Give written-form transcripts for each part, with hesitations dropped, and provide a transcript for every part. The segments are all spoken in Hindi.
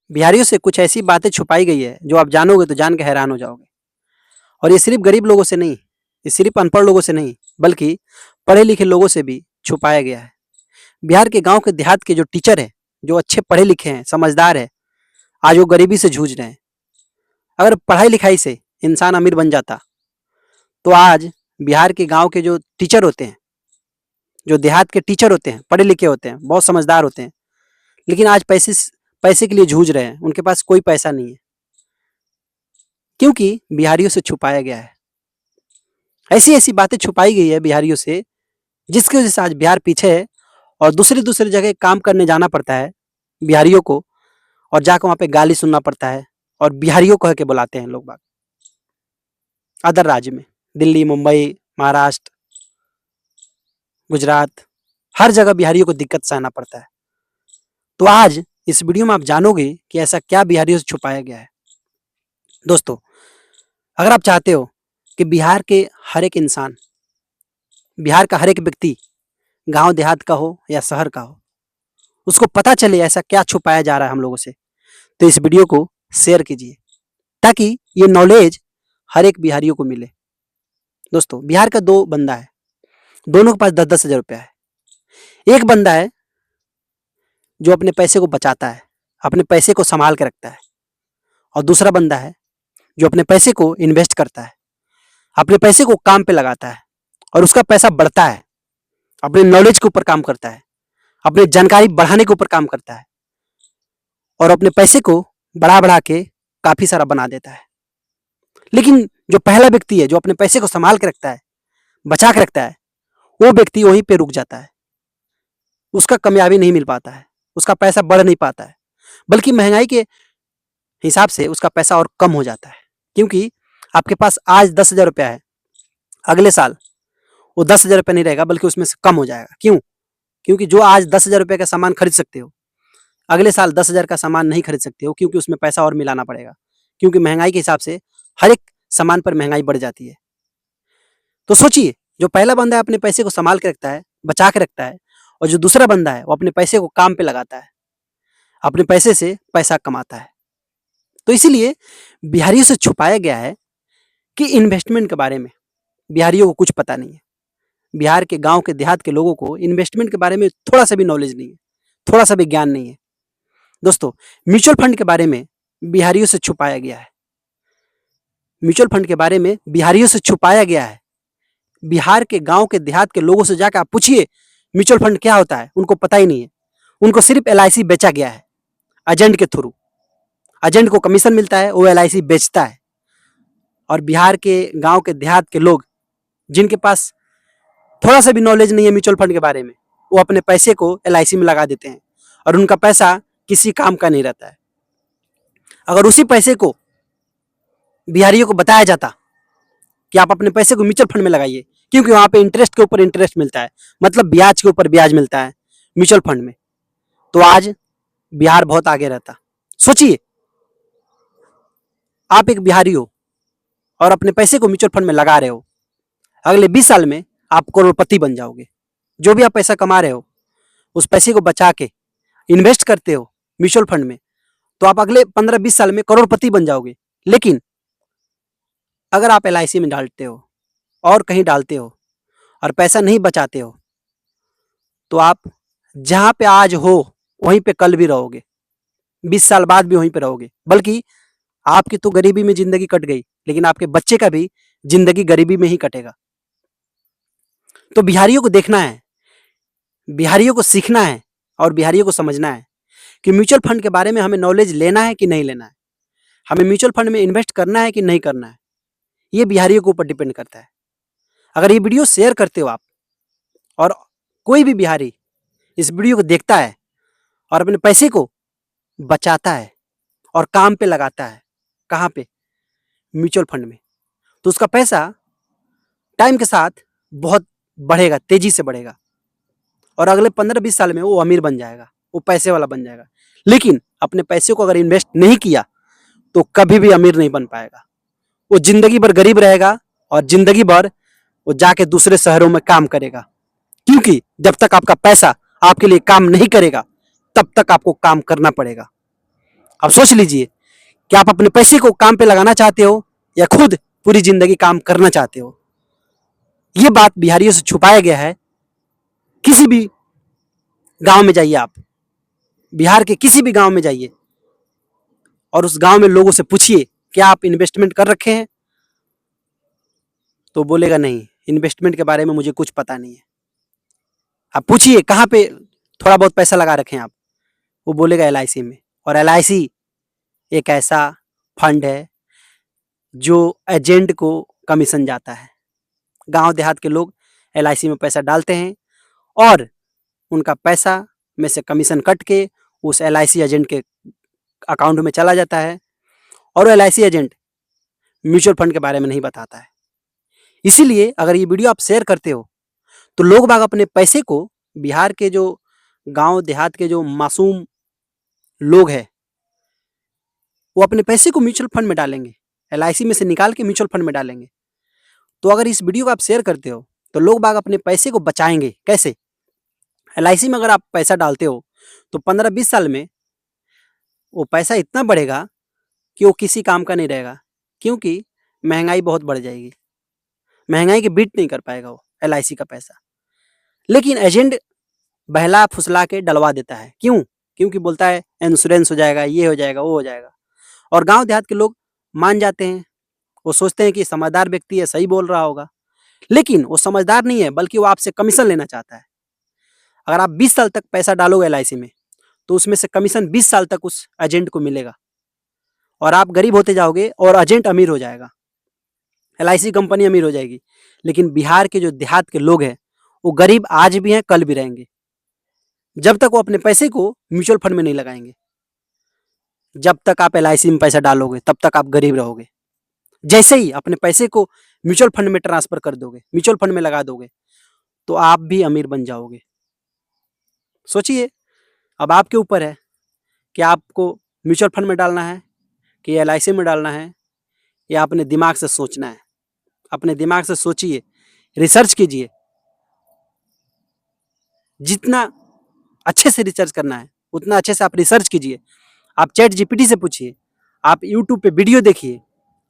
बिहारियों से कुछ ऐसी बातें छुपाई गई है जो आप जानोगे तो जान के हैरान हो जाओगे। और ये सिर्फ गरीब लोगों से नहीं, ये सिर्फ अनपढ़ लोगों से नहीं, बल्कि पढ़े लिखे लोगों से भी छुपाया गया है। बिहार के गांव के देहात के जो टीचर हैं, जो अच्छे पढ़े लिखे हैं, समझदार है, आज वो गरीबी से जूझ रहे हैं। अगर पढ़ाई लिखाई से इंसान अमीर बन जाता तो आज बिहार के गांव के जो टीचर होते हैं, जो देहात के टीचर होते हैं, पढ़े लिखे होते हैं, बहुत समझदार होते हैं, लेकिन आज पैसे पैसे के लिए जूझ रहे हैं। उनके पास कोई पैसा नहीं है, क्योंकि बिहारियों से छुपाया गया है। ऐसी ऐसी बातें छुपाई गई है बिहारियों से, जिसकी वजह से आज बिहार पीछे है और दूसरी दूसरी जगह काम करने जाना पड़ता है बिहारियों को, और जाकर वहां पे गाली सुनना पड़ता है और बिहारियों कह के बुलाते हैं लोग बाग। अदर राज्य में, दिल्ली, मुंबई, महाराष्ट्र, गुजरात, हर जगह बिहारियों को दिक्कत सहना पड़ता है। तो आज इस वीडियो में आप जानोगे कि ऐसा क्या बिहारियों से छुपाया गया है। दोस्तों, अगर आप चाहते हो कि बिहार के हर एक इंसान, बिहार का हर एक व्यक्ति, गांव देहात का हो या शहर का हो, उसको पता चले ऐसा क्या छुपाया जा रहा है हम लोगों से, तो इस वीडियो को शेयर कीजिए ताकि ये नॉलेज हर एक बिहारियों को मिले। दोस्तों, बिहार का दो बंदा है, दोनों के पास 10-10 हज़ार रुपया है। एक बंदा है जो अपने पैसे को बचाता है, अपने पैसे को संभाल के रखता है, और दूसरा बंदा है जो अपने पैसे को इन्वेस्ट करता है, अपने पैसे को काम पे लगाता है और उसका पैसा बढ़ता है, अपने नॉलेज के ऊपर काम करता है, अपने जानकारी बढ़ाने के ऊपर काम करता है और अपने पैसे को बढ़ा बढ़ा के काफी सारा बना देता है। लेकिन जो पहला व्यक्ति है, जो अपने पैसे को संभाल के रखता है, बचा के रखता है, वो व्यक्ति वहीं पे रुक जाता है। उसका कामयाबी नहीं मिल पाता है, उसका पैसा बढ़ नहीं पाता है, बल्कि महंगाई के हिसाब से उसका पैसा और कम हो जाता है। क्योंकि आपके पास आज 10 हज़ार रुपया है, अगले साल वो 10 हज़ार रुपया नहीं रहेगा, बल्कि उसमें से कम हो जाएगा। क्यों? क्योंकि जो आज 10 हज़ार रुपये का सामान खरीद सकते हो, अगले साल 10 हज़ार का सामान नहीं खरीद सकते हो, क्योंकि उसमें पैसा और मिलाना पड़ेगा। क्योंकि महंगाई के हिसाब से हर एक सामान पर महंगाई बढ़ जाती है। तो सोचिए, जो पहला बंदा है अपने पैसे को संभाल के रखता है, बचा के रखता है, और जो दूसरा बंदा है वो अपने पैसे को काम पे लगाता है, अपने पैसे से पैसा कमाता है। तो इसीलिए बिहारियों से छुपाया गया है कि इन्वेस्टमेंट के बारे में बिहारियों को कुछ पता नहीं है। बिहार के गांव के देहात के लोगों को इन्वेस्टमेंट के बारे में थोड़ा सा भी नॉलेज नहीं है, थोड़ा सा भी ज्ञान नहीं है। दोस्तों, म्यूचुअल फंड के बारे में बिहारियों से छुपाया गया है। म्यूचुअल फंड के बारे में बिहारियों से छुपाया गया है। बिहार के गांव के देहात के लोगों से जाकर आप पूछिए म्यूचुअल फंड क्या होता है, उनको पता ही नहीं है। उनको सिर्फ LIC बेचा गया है एजेंट के थ्रू। एजेंट को कमीशन मिलता है, वो LIC बेचता है। और बिहार के गांव के देहात के लोग, जिनके पास थोड़ा सा भी नॉलेज नहीं है म्यूचुअल फंड के बारे में, वो अपने पैसे को LIC में लगा देते हैं और उनका पैसा किसी काम का नहीं रहता है। अगर उसी पैसे को बिहारियों को बताया जाता कि आप अपने पैसे को म्यूचुअल फंड में लगाइए, क्योंकि वहां पे इंटरेस्ट के ऊपर इंटरेस्ट मिलता है, मतलब ब्याज के ऊपर ब्याज मिलता है म्यूचुअल फंड में, तो आज बिहार बहुत आगे रहता। सोचिए, आप एक बिहारी हो और अपने पैसे को म्यूचुअल फंड में लगा रहे हो, अगले 20 साल में आप करोड़पति बन जाओगे। जो भी आप पैसा कमा रहे हो, उस पैसे को बचा के इन्वेस्ट करते हो म्यूचुअल फंड में, तो आप अगले 15-20 साल में करोड़पति बन जाओगे। लेकिन अगर आप LIC में डालते हो और कहीं डालते हो और पैसा नहीं बचाते हो, तो आप जहां पे आज हो वहीं पे कल भी रहोगे, 20 साल बाद भी वहीं पे रहोगे। बल्कि आपकी तो गरीबी में जिंदगी कट गई, लेकिन आपके बच्चे का भी जिंदगी गरीबी में ही कटेगा। तो बिहारियों को देखना है, बिहारियों को सीखना है और बिहारियों को समझना है कि म्यूचुअल फंड के बारे में हमें नॉलेज लेना है कि नहीं लेना है, हमें म्यूचुअल फंड में इन्वेस्ट करना है कि नहीं करना है। ये बिहारियों के ऊपर डिपेंड करता है। अगर ये वीडियो शेयर करते हो आप, और कोई भी बिहारी इस वीडियो को देखता है और अपने पैसे को बचाता है और काम पे लगाता है, कहाँ पे? म्यूचुअल फंड में, तो उसका पैसा टाइम के साथ बहुत बढ़ेगा, तेजी से बढ़ेगा, और अगले 15-20 साल में वो अमीर बन जाएगा, वो पैसे वाला बन जाएगा। लेकिन अपने पैसे को अगर इन्वेस्ट नहीं किया तो कभी भी अमीर नहीं बन पाएगा। वो जिंदगी भर गरीब रहेगा और जिंदगी भर वो जाके दूसरे शहरों में काम करेगा। क्योंकि जब तक आपका पैसा आपके लिए काम नहीं करेगा, तब तक आपको काम करना पड़ेगा। अब सोच लीजिए कि आप अपने पैसे को काम पे लगाना चाहते हो या खुद पूरी जिंदगी काम करना चाहते हो। ये बात बिहारियों से छुपाया गया है। किसी भी गांव में जाइए आप, बिहार के किसी भी गांव में जाइए और उस गांव में लोगों से पूछिए क्या आप इन्वेस्टमेंट कर रखे हैं, तो बोलेगा नहीं, इन्वेस्टमेंट के बारे में मुझे कुछ पता नहीं है। आप पूछिए कहाँ पे थोड़ा बहुत पैसा लगा रखे हैं आप, वो बोलेगा LIC में। और LIC एक ऐसा फंड है जो एजेंट को कमीशन जाता है। गांव देहात के लोग LIC में पैसा डालते हैं और उनका पैसा में से कमीशन कट के उस LIC एजेंट के अकाउंट में चला जाता है और वो LIC एजेंट म्यूचुअल फंड के बारे में नहीं बताता है। इसीलिए अगर ये वीडियो आप शेयर करते हो तो लोग बाग अपने पैसे को, बिहार के जो गांव देहात के जो मासूम लोग हैं, वो अपने पैसे को म्यूचुअल फंड में डालेंगे, LIC में से निकाल के म्यूचुअल फंड में डालेंगे। तो अगर इस वीडियो को आप शेयर करते हो तो लोग बाग अपने पैसे को बचाएंगे। कैसे? LIC में अगर आप पैसा डालते हो तो 15-20 साल में वो पैसा इतना बढ़ेगा कि वो किसी काम का नहीं रहेगा, क्योंकि महंगाई बहुत बढ़ जाएगी। महंगाई की बीट नहीं कर पाएगा वो LIC का पैसा। लेकिन एजेंट बहला फुसला के डलवा देता है। क्यों? क्योंकि बोलता है इंश्योरेंस हो जाएगा, ये हो जाएगा, वो हो जाएगा। और गांव देहात के लोग मान जाते हैं। वो सोचते हैं कि समझदार व्यक्ति है, सही बोल रहा होगा। लेकिन वो समझदार नहीं है, बल्कि वो आपसे कमीशन लेना चाहता है। अगर आप 20 साल तक पैसा डालोगे LIC में तो उसमें से कमीशन 20 साल तक उस एजेंट को मिलेगा और आप गरीब होते जाओगे और एजेंट अमीर हो जाएगा, LIC कंपनी अमीर हो जाएगी। लेकिन बिहार के जो देहात के लोग हैं वो गरीब आज भी हैं, कल भी रहेंगे, जब तक वो अपने पैसे को म्यूचुअल फंड में नहीं लगाएंगे। जब तक आप LIC में पैसा डालोगे तब तक आप गरीब रहोगे। जैसे ही अपने पैसे को म्यूचुअल फंड में ट्रांसफर कर दोगे, म्यूचुअल फंड में लगा दोगे, तो आप भी अमीर बन जाओगे। सोचिए, अब आपके ऊपर है कि आपको म्यूचुअल फंड में डालना है कि LIC में डालना है, या अपने दिमाग से सोचना है। अपने दिमाग से सोचिए, रिसर्च कीजिए। जितना अच्छे से रिसर्च करना है उतना अच्छे से आप रिसर्च कीजिए। आप ChatGPT से पूछिए, आप यूट्यूब पे वीडियो देखिए,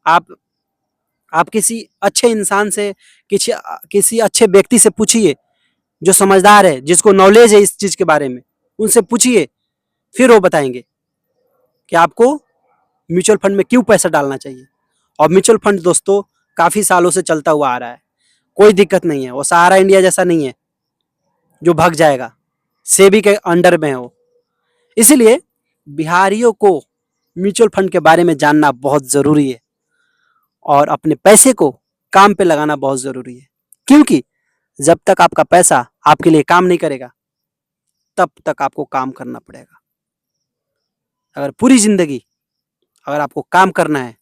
आप किसी अच्छे इंसान से, किसी अच्छे व्यक्ति से पूछिए जो समझदार है, जिसको नॉलेज है इस चीज के बारे में, उनसे पूछिए। फिर वो बताएंगे कि आपको म्यूचुअल फंड में क्यों पैसा डालना चाहिए। और म्यूचुअल फंड दोस्तों काफी सालों से चलता हुआ आ रहा है, कोई दिक्कत नहीं है। वो सहारा इंडिया जैसा नहीं है जो भाग जाएगा, सेबी के अंडर में है वो। इसीलिए बिहारियों को म्यूचुअल फंड के बारे में जानना बहुत जरूरी है और अपने पैसे को काम पे लगाना बहुत जरूरी है, क्योंकि जब तक आपका पैसा आपके लिए काम नहीं करेगा तब तक आपको काम करना पड़ेगा। अगर पूरी जिंदगी अगर आपको काम करना है,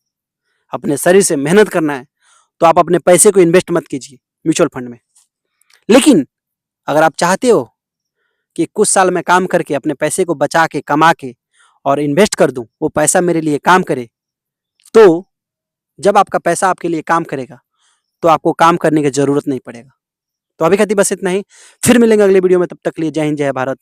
अपने शरीर से मेहनत करना है, तो आप अपने पैसे को इन्वेस्ट मत कीजिए म्यूचुअल फंड में। लेकिन अगर आप चाहते हो कि कुछ साल में काम करके अपने पैसे को बचा के, कमा के और इन्वेस्ट कर दूं, वो पैसा मेरे लिए काम करे, तो जब आपका पैसा आपके लिए काम करेगा तो आपको काम करने की जरूरत नहीं पड़ेगा। तो अभी खातिर बस इतना ही। फिर मिलेंगे अगले वीडियो में, तब तक के लिए जय हिंद, जय भारत।